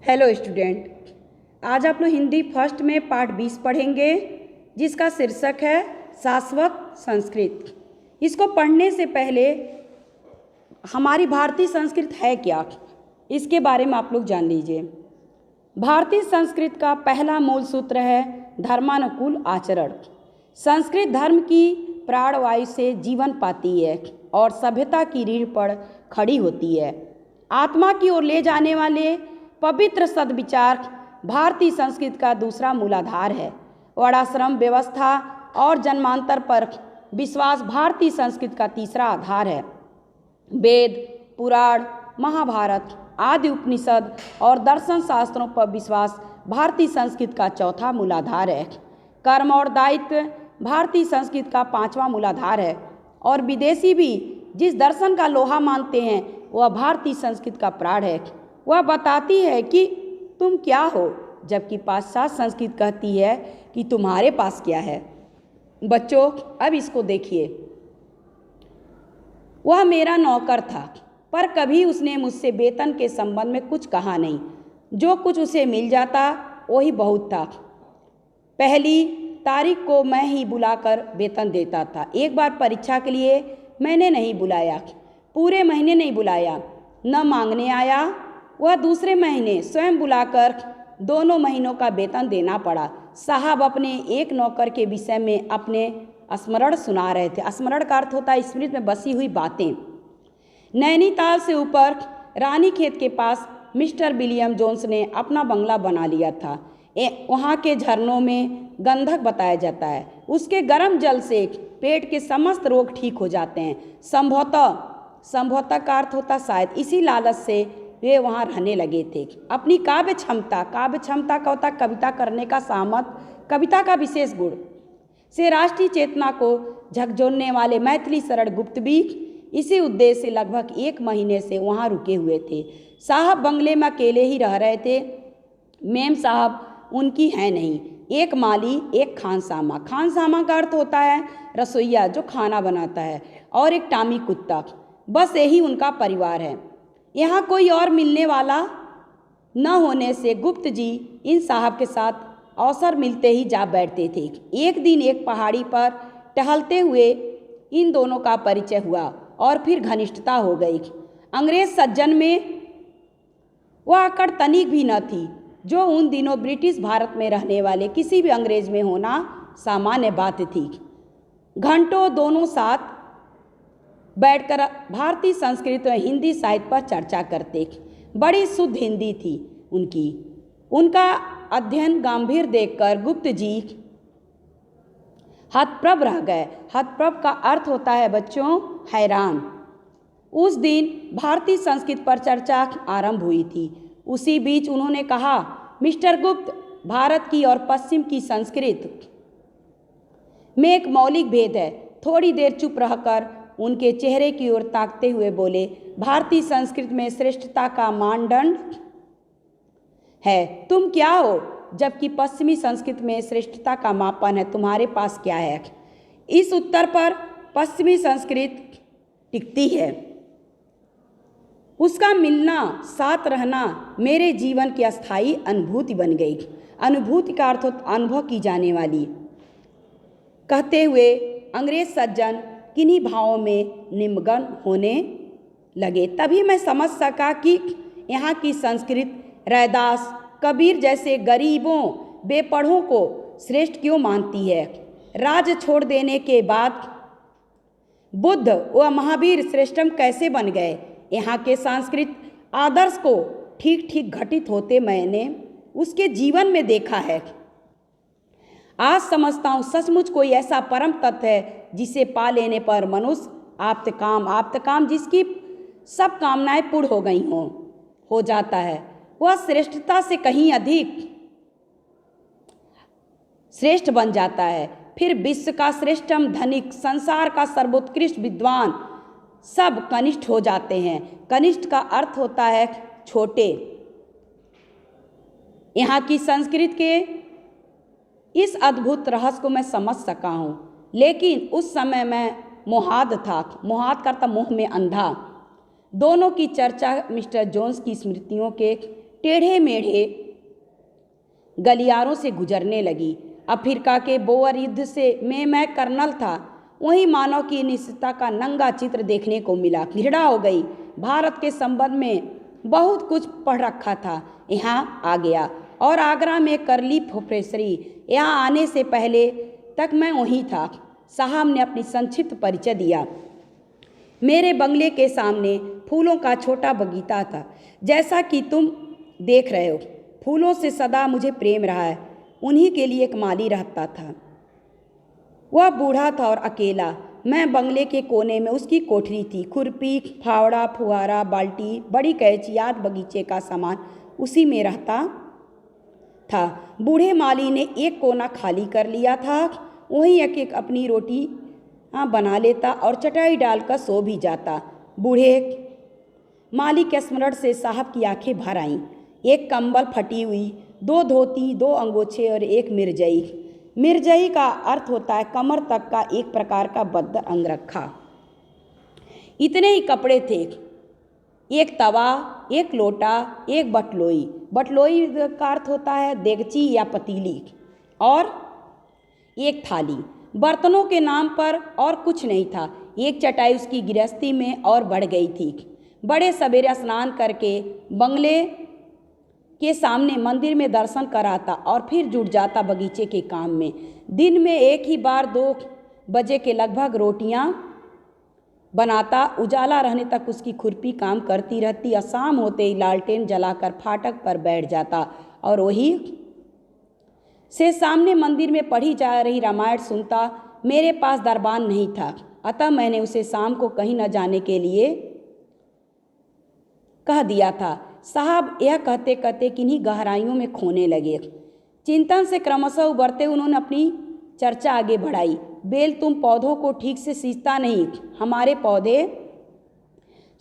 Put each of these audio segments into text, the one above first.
Hello student, आज आप लोग हिंदी फर्स्ट में पार्ट 20 पढ़ेंगे जिसका शीर्षक है शाश्वत संस्कृत। इसको पढ़ने से पहले हमारी भारतीय संस्कृत है क्या, इसके बारे में आप लोग जान लीजिए। भारतीय संस्कृत का पहला मूल सूत्र है धर्मानुकूल आचरण। संस्कृत धर्म की प्राणवायु से जीवन पाती है और सभ्यता की रीढ़ पर खड़ी होती है। आत्मा की ओर ले जाने वाले पवित्र सद्विचार भारतीय संस्कृत का दूसरा मूलाधार है। वर्णाश्रम व्यवस्था और जन्मांतर पर विश्वास भारतीय संस्कृत का तीसरा आधार है। वेद, पुराण, महाभारत आदि उपनिषद और दर्शन शास्त्रों पर विश्वास भारतीय संस्कृत का चौथा मूलाधार है। कर्म और दायित्व भारतीय संस्कृत का पांचवा मूलाधार है और विदेशी भी जिस दर्शन का लोहा मानते हैं वह भारतीय संस्कृत का प्राण है। वह बताती है कि तुम क्या हो, जबकि पाश्चात्य संस्कृत कहती है कि तुम्हारे पास क्या है। बच्चों, अब इसको देखिए। वह मेरा नौकर था, पर कभी उसने मुझसे वेतन के संबंध में कुछ कहा नहीं। जो कुछ उसे मिल जाता वही बहुत था। पहली तारीख को मैं ही बुलाकर वेतन देता था। एक बार परीक्षा के लिए मैंने नहीं बुलाया, पूरे महीने नहीं बुलाया, न मांगने आया। वह दूसरे महीने स्वयं बुलाकर दोनों महीनों का वेतन देना पड़ा। साहब अपने एक नौकर के विषय में अपने स्मरण सुना रहे थे। स्मरण का अर्थ होता है स्मृति में बसी हुई बातें। नैनीताल से ऊपर रानीखेत के पास मिस्टर विलियम जोन्स ने अपना बंगला बना लिया था। वहाँ के झरनों में गंधक बताया जाता है। उसके गर्म जल से पेट के समस्त रोग ठीक हो जाते हैं। संभवतः का अर्थ होता शायद इसी लालच से वे वहाँ रहने लगे थे। अपनी काव्य क्षमता का होता कविता करने का सामर्थ्य, कविता का विशेष गुण से राष्ट्रीय चेतना को झकझोरने वाले मैथिली शरण गुप्त भी इसी उद्देश्य से लगभग एक महीने से वहाँ रुके हुए थे। साहब बंगले में अकेले ही रह रहे थे। मेम साहब उनकी है नहीं। एक माली, एक खानसामा। खानसामा का अर्थ होता है रसोइया जो खाना बनाता है, और एक टामी कुत्ता। बस यही उनका परिवार है। यहाँ कोई और मिलने वाला न होने से गुप्त जी इन साहब के साथ अवसर मिलते ही जा बैठते थे। एक दिन एक पहाड़ी पर टहलते हुए इन दोनों का परिचय हुआ और फिर घनिष्ठता हो गई। अंग्रेज सज्जन में वह अकड़ तनिक भी न थी जो उन दिनों ब्रिटिश भारत में रहने वाले किसी भी अंग्रेज में होना सामान्य बात थी। घंटों दोनों साथ बैठकर भारतीय संस्कृत और हिंदी साहित्य पर चर्चा करते। बड़ी शुद्ध हिंदी थी उनकी। उनका अध्ययन गंभीर देखकर गुप्त जी हतप्रभ रह गए। हतप्रभ का अर्थ होता है बच्चों हैरान। उस दिन भारतीय संस्कृत पर चर्चा आरंभ हुई थी। उसी बीच उन्होंने कहा, मिस्टर गुप्त, भारत की और पश्चिम की संस्कृत में एक मौलिक भेद है। थोड़ी देर चुप रहकर उनके चेहरे की ओर ताकते हुए बोले, भारतीय संस्कृत में श्रेष्ठता का मानदंड है तुम क्या हो, जबकि पश्चिमी संस्कृत में श्रेष्ठता का मापन है तुम्हारे पास क्या है। इस उत्तर पर पश्चिमी संस्कृत टिकती है। उसका मिलना, साथ रहना मेरे जीवन की अस्थायी अनुभूति बन गई। अनुभूति का अर्थ अनुभव की जाने वाली। कहते हुए अंग्रेज सज्जन किन्हीं भावों में निमग्न होने लगे। तभी मैं समझ सका कि यहाँ की संस्कृत रैदास, कबीर जैसे गरीबों, बेपढ़ों को श्रेष्ठ क्यों मानती है। राज छोड़ देने के बाद बुद्ध व महावीर श्रेष्ठम कैसे बन गए। यहाँ के सांस्कृतिक आदर्श को ठीक ठीक घटित होते मैंने उसके जीवन में देखा है। आज समझता हूँ सचमुच कोई ऐसा परम तत्व है जिसे पा लेने पर मनुष्य आप्तकाम जिसकी सब कामनाएं पूर्ण हो गई हो जाता है। वह श्रेष्ठता से कहीं अधिक श्रेष्ठ बन जाता है। फिर विश्व का श्रेष्ठतम धनिक, संसार का सर्वोत्कृष्ट विद्वान सब कनिष्ठ हो जाते हैं। कनिष्ठ का अर्थ होता है छोटे। यहाँ की संस्कृत के इस अद्भुत रहस्य को मैं समझ सका हूँ, लेकिन उस समय मैं मोहाद था। मोहाद करता मुँह में अंधा। दोनों की चर्चा मिस्टर जोन्स की स्मृतियों के टेढ़े मेढ़े गलियारों से गुजरने लगी। अफ्रीका के बोअर युद्ध से मैं कर्नल था, वहीं मानव की निश्चितता का नंगा चित्र देखने को मिला। घृणा हो गई। भारत के संबंध में बहुत कुछ पढ़ रखा था, यहाँ आ गया और आगरा में कर ली प्रोफेसरी। यहाँ आने से पहले तक मैं वहीं था। साहब ने अपनी संक्षिप्त परिचय दिया। मेरे बंगले के सामने फूलों का छोटा बगीचा था, जैसा कि तुम देख रहे हो। फूलों से सदा मुझे प्रेम रहा है। उन्हीं के लिए एक माली रहता था। वह बूढ़ा था और अकेला। मैं बंगले के कोने में उसकी कोठरी थी। खुरपी, फावड़ा, फुहारा, बाल्टी, बड़ी कैंची आदि बगीचे का सामान उसी में रहता था। बूढ़े माली ने एक कोना खाली कर लिया था। वहीं एक एक अपनी रोटी बना लेता और चटाई डालकर सो भी जाता। बूढ़े माली के स्मरण से साहब की आंखें भर आईं। एक कंबल फटी हुई, 2 धोती, 2 अंगोछे और एक मिर्जई। मिर्जई का अर्थ होता है कमर तक का एक प्रकार का बद्दर अंगरखा। इतने ही कपड़े थे। एक तवा, एक लोटा, एक बटलोई। बटलोई का अर्थ होता है देगची या पतीली, और एक थाली। बर्तनों के नाम पर और कुछ नहीं था। एक चटाई उसकी गृहस्थी में और बढ़ गई थी। बड़े सवेरे स्नान करके बंगले के सामने मंदिर में दर्शन कराता और फिर जुट जाता बगीचे के काम में। दिन में एक ही बार 2 बजे के लगभग रोटियां बनाता। उजाला रहने तक उसकी खुरपी काम करती रहती और शाम होते ही लालटेन जलाकर फाटक पर बैठ जाता और वही से सामने मंदिर में पढ़ी जा रही रामायण सुनता। मेरे पास दरबान नहीं था, अतः मैंने उसे शाम को कहीं न जाने के लिए कह दिया था। साहब यह कहते कहते किन्हीं गहराइयों में खोने लगे। चिंतन से क्रमशः उबरते उन्होंने अपनी चर्चा आगे बढ़ाई। बेल, तुम पौधों को ठीक से सींचता नहीं। हमारे पौधे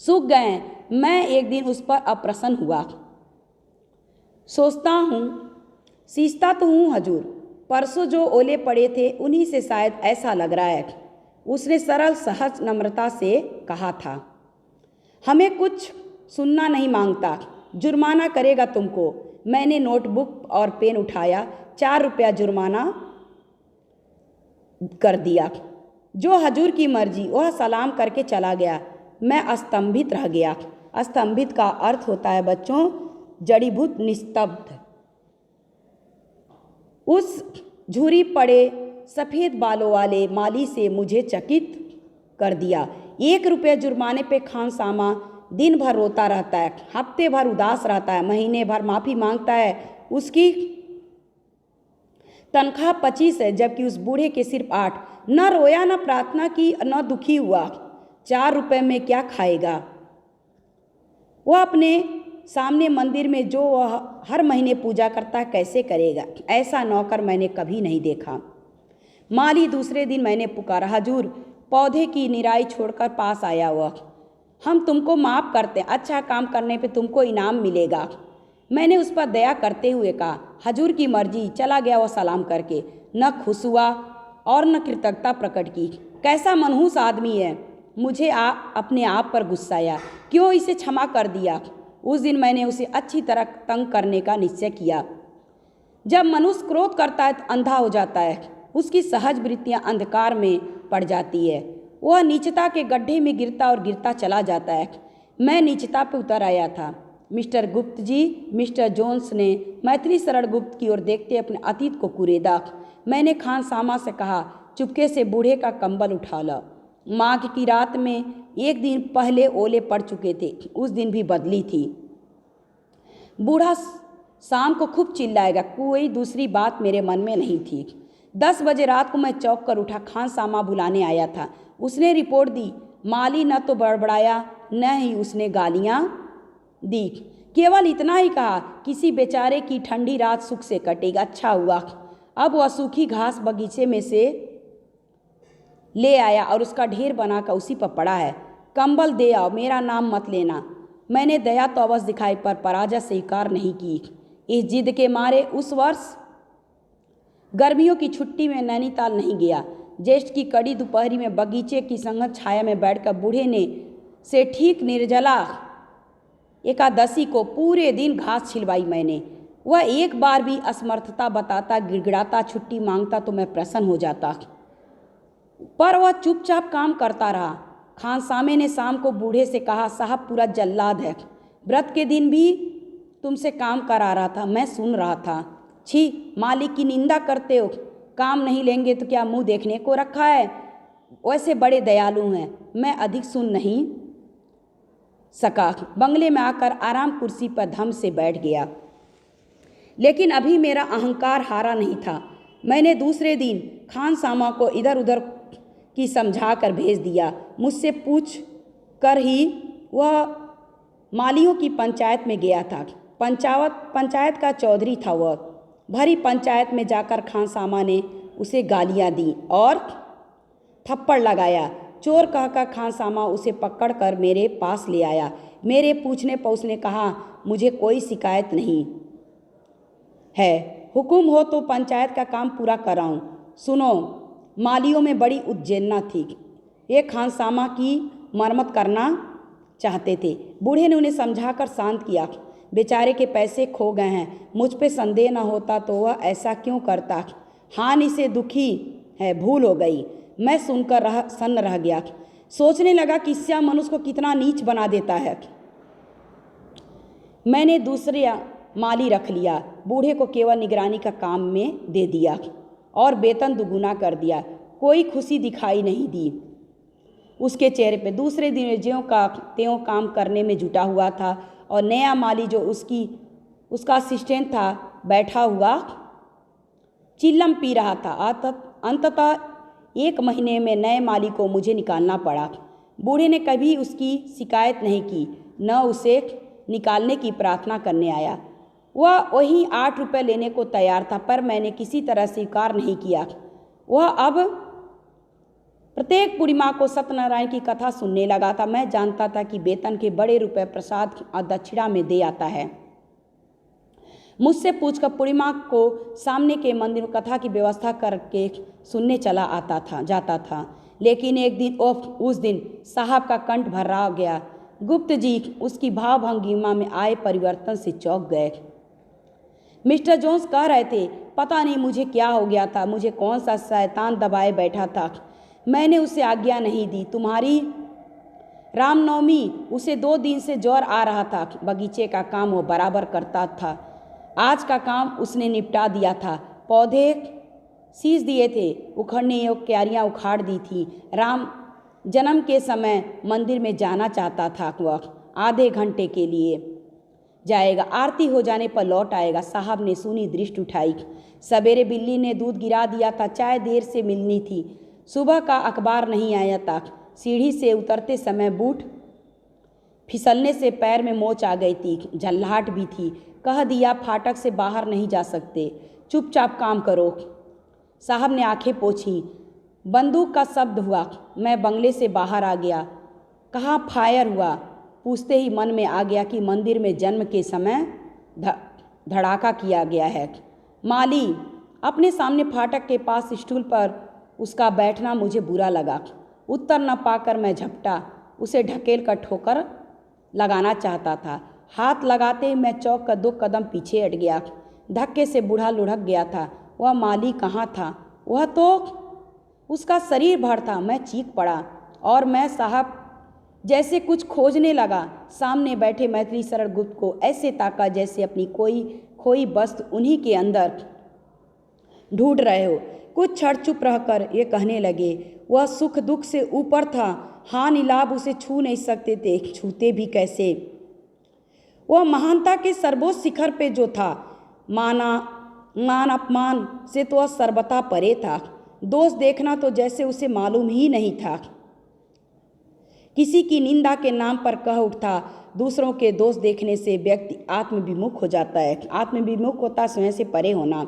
सूख गए हैं। मैं एक दिन उस पर अप्रसन्न हुआ। सोचता हूँ, सींचता तो हूँ हजूर, परसों जो ओले पड़े थे उन्हीं से शायद ऐसा लग रहा है। उसने सरल सहज नम्रता से कहा था। हमें कुछ सुनना नहीं मांगता, जुर्माना करेगा तुमको। मैंने नोटबुक और पेन उठाया। 4 रुपया जुर्माना कर दिया। जो हजूर की मर्जी। वह सलाम करके चला गया। मैं स्तंभित रह गया। स्तंभित का अर्थ होता है बच्चों जड़ीभूत, निस्तब्ध। उस झुरी पड़े सफ़ेद बालों वाले माली से मुझे चकित कर दिया। 1 रुपये जुर्माने पे खानसामा दिन भर रोता रहता है, हफ्ते भर उदास रहता है, महीने भर माफ़ी मांगता है। उसकी तनख्वाह 25 है, जबकि उस बूढ़े के सिर्फ 8। न रोया, न प्रार्थना की, न दुखी हुआ। 4 रुपये में क्या खाएगा? वह अपने सामने मंदिर में जो वह हर महीने पूजा करता है कैसे करेगा? ऐसा नौकर मैंने कभी नहीं देखा। माली दूसरे दिन मैंने पुकारा। हजूर, पौधे की निराई छोड़कर पास आया हुआ। हम तुमको माफ़ करते हैं, अच्छा काम करने पे तुमको इनाम मिलेगा। मैंने उस पर दया करते हुए कहा, हजूर की मर्जी। चला गया वह सलाम करके। न खुश हुआ और न कृतज्ञता प्रकट की। कैसा मनहूस आदमी है। मुझे अपने आप पर गुस्सा आया। क्यों इसे क्षमा कर दिया? उस दिन मैंने उसे अच्छी तरह तंग करने का निश्चय किया। जब मनुष्य क्रोध करता है तो अंधा हो जाता है। उसकी सहज वृत्तियाँ अंधकार में पड़ जाती है। वह नीचता के गड्ढे में गिरता और गिरता चला जाता है। मैं नीचता पर उतर आया था। मिस्टर गुप्त जी, मिस्टर जोन्स ने मैथिली शरण गुप्त की ओर देखते अपने अतीत को कुरेदा। मैंने खानसामा से कहा, चुपके से बूढ़े का कंबल उठा ला। माघ की रात में एक दिन पहले ओले पड़ चुके थे। उस दिन भी बदली थी। बूढ़ा शाम को खूब चिल्लाएगा। कोई दूसरी बात मेरे मन में नहीं थी। 10 बजे रात को मैं चौंक कर उठा। खानसामा बुलाने आया था। उसने रिपोर्ट दी। माली न तो बड़बड़ाया न ही उसने गालियाँ दी। केवल इतना ही कहा, किसी बेचारे की ठंडी रात सुख से कटेगा। अच्छा हुआ। अब वह सूखी घास बगीचे में से ले आया और उसका ढेर बनाकर उसी पर पड़ा है। कंबल दे आओ, मेरा नाम मत लेना। मैंने दया तो अवश्य दिखाई पर पराजय स्वीकार नहीं की। इस जिद के मारे उस वर्ष गर्मियों की छुट्टी में नैनीताल नहीं गया। ज्येष्ठ की कड़ी दोपहरी में बगीचे की संगत छाया में बैठकर बूढ़े ने से ठीक निर्जला एकादशी को पूरे दिन घास छिलवाई मैंने। वह एक बार भी असमर्थता बताता, गिड़गिड़ाता, छुट्टी मांगता तो मैं प्रसन्न हो जाता, पर वह चुपचाप काम करता रहा। खानसामे ने शाम को बूढ़े से कहा, साहब पूरा जल्लाद है, व्रत के दिन भी तुमसे काम करा रहा था, मैं सुन रहा था। छी, मालिक की निंदा करते हो, काम नहीं लेंगे तो क्या मुंह देखने को रखा है? वैसे बड़े दयालु हैं। मैं अधिक सुन नहीं सका, बंगले में आकर आराम कुर्सी पर धम से बैठ गया। लेकिन अभी मेरा अहंकार हारा नहीं था। मैंने दूसरे दिन खानसामा को इधर उधर की समझा कर भेज दिया। मुझसे पूछ कर ही वह मालियों की पंचायत में गया था। पंचायत का चौधरी था वह। भरी पंचायत में जाकर खानसामा ने उसे गालियां दी और थप्पड़ लगाया। चोर कहकर खानसामा उसे पकड़कर मेरे पास ले आया। मेरे पूछने पर उसने कहा, मुझे कोई शिकायत नहीं है, हुक्म हो तो पंचायत का काम पूरा कराऊं। सुनो, मालियों में बड़ी उज्जैना थी, ये खानसामा की मरम्मत करना चाहते थे। बूढ़े ने उन्हें समझाकर शांत किया। बेचारे के पैसे खो गए हैं, मुझ पे संदेह न होता तो वह ऐसा क्यों करता। हानि से दुखी है, भूल हो गई। मैं सुनकर सन्न रह गया। सोचने लगा कि इससे मनुष्य को कितना नीच बना देता है। मैंने दूसरे माली रख लिया। बूढ़े को केवल निगरानी का काम में दे दिया और वेतन दुगुना कर दिया। कोई खुशी दिखाई नहीं दी उसके चेहरे पे। दूसरे दिन ज्यों का त्यों काम करने में जुटा हुआ था और नया माली जो उसका असिस्टेंट था बैठा हुआ चिल्लम पी रहा था। अंततः 1 महीने में नए माली को मुझे निकालना पड़ा। बूढ़े ने कभी उसकी शिकायत नहीं की, न उसे निकालने की प्रार्थना करने आया। वह वही 8 रुपये लेने को तैयार था, पर मैंने किसी तरह स्वीकार नहीं किया। वह अब प्रत्येक पूर्णिमा को सत्यनारायण की कथा सुनने लगा था। मैं जानता था कि वेतन के बड़े रुपए प्रसाद और दक्षिणा में दे आता है। मुझसे पूछकर पूर्णिमा को सामने के मंदिर में कथा की व्यवस्था करके सुनने जाता था। लेकिन एक दिन उस दिन साहब का कंठ भर्रा गया। गुप्त जी उसकी भाव भंगिमा में आए परिवर्तन से चौंक गए। मिस्टर जोन्स कह रहे थे, पता नहीं मुझे क्या हो गया था, मुझे कौन सा शैतान दबाए बैठा था। मैंने उसे आज्ञा नहीं दी। तुम्हारी रामनवमी, उसे 2 दिन से ज्वर आ रहा था। बगीचे का काम वो बराबर करता था। आज का काम उसने निपटा दिया था। पौधे सींच दिए थे, उखड़ने योग्य क्यारियाँ उखाड़ दी थी। राम जन्म के समय मंदिर में जाना चाहता था। वह आधे घंटे के लिए जाएगा, आरती हो जाने पर लौट आएगा। साहब ने सूनी दृष्टि उठाई। सवेरे बिल्ली ने दूध गिरा दिया था। चाय देर से मिलनी थी। सुबह का अखबार नहीं आया था। सीढ़ी से उतरते समय बूट फिसलने से पैर में मोच आ गई थी। झल्लाहट भी थी। कह दिया, फाटक से बाहर नहीं जा सकते, चुपचाप काम करो। साहब ने आंखें पोंछी। बंदूक का शब्द हुआ। मैं बंगले से बाहर आ गया। कहाँ फायर हुआ? पूछते ही मन में आ गया कि मंदिर में जन्म के समय धड़ाका किया गया है। माली अपने सामने फाटक के पास स्टूल पर उसका बैठना मुझे बुरा लगा। उत्तर न पाकर मैं झपटा। उसे ढकेल कर ठोकर लगाना चाहता था। हाथ लगाते ही मैं चौंक कर 2 कदम पीछे हट गया। धक्के से बूढ़ा लुढ़क गया था। वह माली कहाँ था? वह तो उसका शरीर भर था। मैं चीख पड़ा और मैं साहब जैसे कुछ खोजने लगा। सामने बैठे मैत्री शरण गुप्त को ऐसे ताका जैसे अपनी कोई खोई वस्तु उन्हीं के अंदर ढूंढ रहे हो। कुछ क्षण चुप रहकर ये कहने लगे, वह सुख दुख से ऊपर था। हानि लाभ उसे छू नहीं सकते थे, छूते भी कैसे? वह महानता के सर्वोच्च शिखर पे जो था, मान अपमान से तो वह सर्वथा परे था। दोष देखना तो जैसे उसे मालूम ही नहीं था। किसी की निंदा के नाम पर कह उठता। दूसरों के दोष देखने से व्यक्ति आत्मविमुख हो जाता है। आत्मविमुख होता स्वयं से परे होना।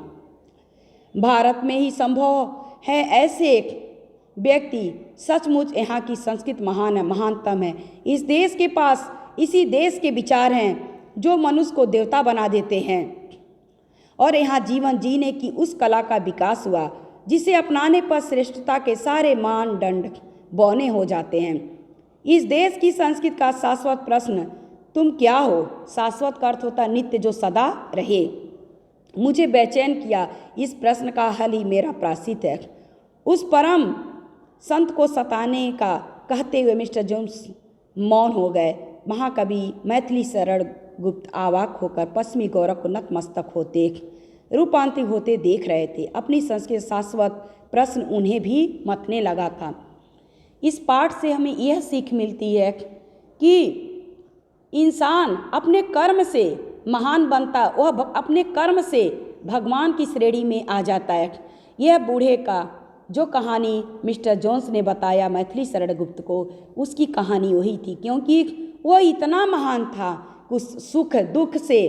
भारत में ही संभव है ऐसे व्यक्ति। सचमुच यहाँ की संस्कृति महानतम है। इस देश के पास इसी देश के विचार हैं जो मनुष्य को देवता बना देते हैं। और यहाँ जीवन जीने की उस कला का विकास हुआ जिसे अपनाने पर श्रेष्ठता के सारे मानदंड बौने हो जाते हैं। इस देश की संस्कृति का शाश्वत प्रश्न तुम क्या हो? शाश्वत का अर्थ होता है नित्य, जो सदा रहे। मुझे बेचैन किया, इस प्रश्न का हल ही मेरा प्रायश्चित है। उस परम संत को सताने का कहते हुए मिस्टर जोन्स मौन हो गए। महाकवि मैथिली शरण गुप्त अवाक होकर पश्चिमी गौरव को नतमस्तक होते रूपांतरित होते देख रहे थे। अपनी संस्कृत शाश्वत प्रश्न उन्हें भी मतने लगा था। इस पाठ से हमें यह सीख मिलती है कि इंसान अपने कर्म से महान बनता, वह अपने कर्म से भगवान की श्रेणी में आ जाता है। यह बूढ़े का जो कहानी मिस्टर जोन्स ने बताया मैथिली शरण गुप्त को, उसकी कहानी वही थी, क्योंकि वह इतना महान था, उस सुख दुख से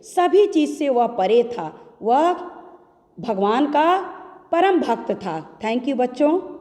सभी चीज़ से वह परे था, वह भगवान का परम भक्त था। थैंक यू बच्चों।